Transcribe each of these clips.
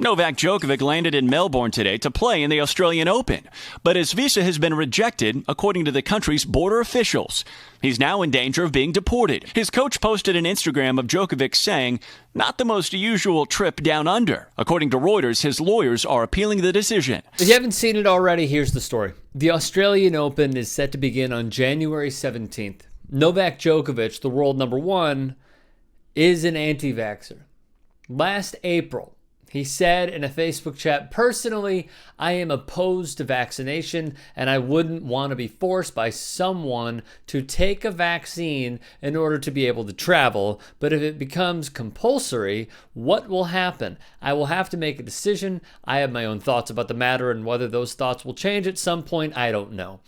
Novak Djokovic landed in Melbourne today to play in the Australian Open, but his visa has been rejected, according to the country's border officials. He's now in danger of being deported. His coach posted an Instagram of Djokovic saying, "Not the most usual trip down under." According to Reuters, his lawyers are appealing the decision. If you haven't seen it already, here's the story. The Australian Open is set to begin on January 17th. Novak Djokovic, the world number one, is an anti-vaxxer. Last April, he said in a Facebook chat, "Personally, I am opposed to vaccination and I wouldn't want to be forced by someone to take a vaccine in order to be able to travel. But if it becomes compulsory, what will happen? I will have to make a decision. I have my own thoughts about the matter, and whether those thoughts will change at some point, I don't know."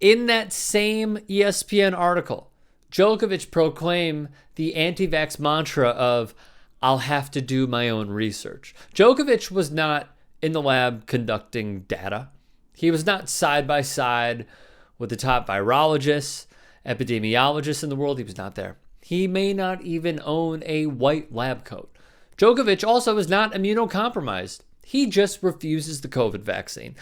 In that same ESPN article, Djokovic proclaimed the anti-vax mantra of, "I'll have to do my own research." Djokovic was not in the lab conducting data. He was not side by side with the top virologists, epidemiologists in the world. He was not there. He may not even own a white lab coat. Djokovic also is not immunocompromised. He just refuses the COVID vaccine.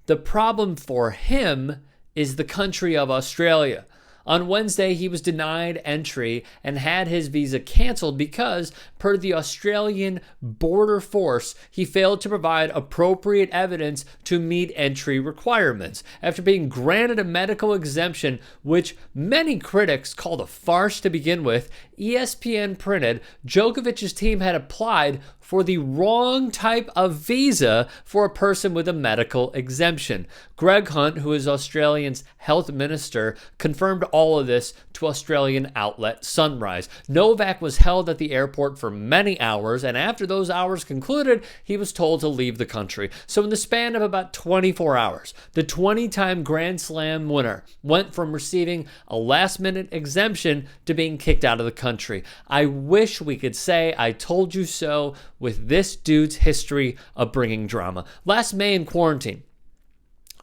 The problem for him is the country of Australia. On Wednesday, he was denied entry and had his visa canceled because, per the Australian Border Force, he failed to provide appropriate evidence to meet entry requirements. After being granted a medical exemption, which many critics called a farce to begin with, ESPN printed Djokovic's team had applied for the wrong type of visa for a person with a medical exemption. Greg Hunt, who is Australia's health minister, confirmed all of this to Australian outlet Sunrise. Novak was held at the airport for many hours, and after those hours concluded, he was told to leave the country. So in the span of about 24 hours, the 20-time Grand Slam winner went from receiving a last-minute exemption to being kicked out of the country. I wish we could say "I told you so" with this dude's history of bringing drama. Last May in quarantine,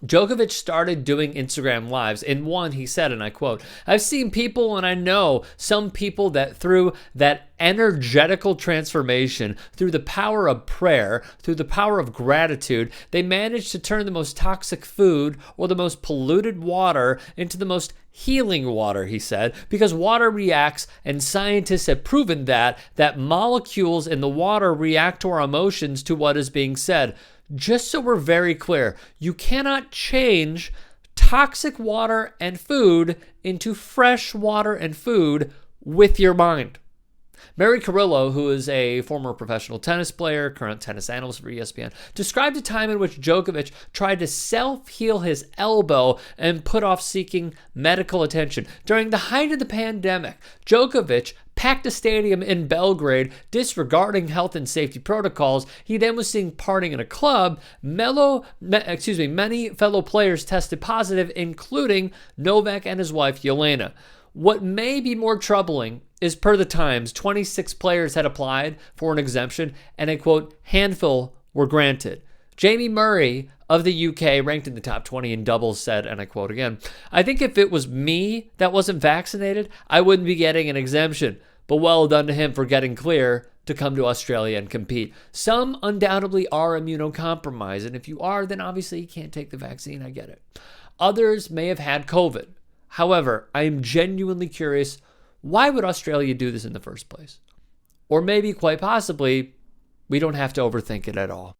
Djokovic started doing Instagram lives. In one, he said, and I quote, "I've seen people, and I know some people that through that energetical transformation, through the power of prayer, through the power of gratitude, they managed to turn the most toxic food or the most polluted water into the most healing water," he said, "because water reacts, and scientists have proven that molecules in the water react to our emotions to what is being said." Just so we're very clear, you cannot change toxic water and food into fresh water and food with your mind. Mary Carrillo, who is a former professional tennis player, current tennis analyst for ESPN, described a time in which Djokovic tried to self-heal his elbow and put off seeking medical attention. During the height of the pandemic, Djokovic packed a stadium in Belgrade, disregarding health and safety protocols. He then was seen partying in a club. Many fellow players tested positive, including Novak and his wife, Yelena. What may be more troubling is, per the Times, 26 players had applied for an exemption, and a, quote, "handful were granted." Jamie Murray of the UK, ranked in the top 20 in doubles, said, and I quote again, "I think if it was me that wasn't vaccinated, I wouldn't be getting an exemption. But well done to him for getting clear to come to Australia and compete." Some undoubtedly are immunocompromised, and if you are, then obviously you can't take the vaccine. I get it. Others may have had COVID. However, I am genuinely curious, why would Australia do this in the first place? Or maybe, quite possibly, we don't have to overthink it at all.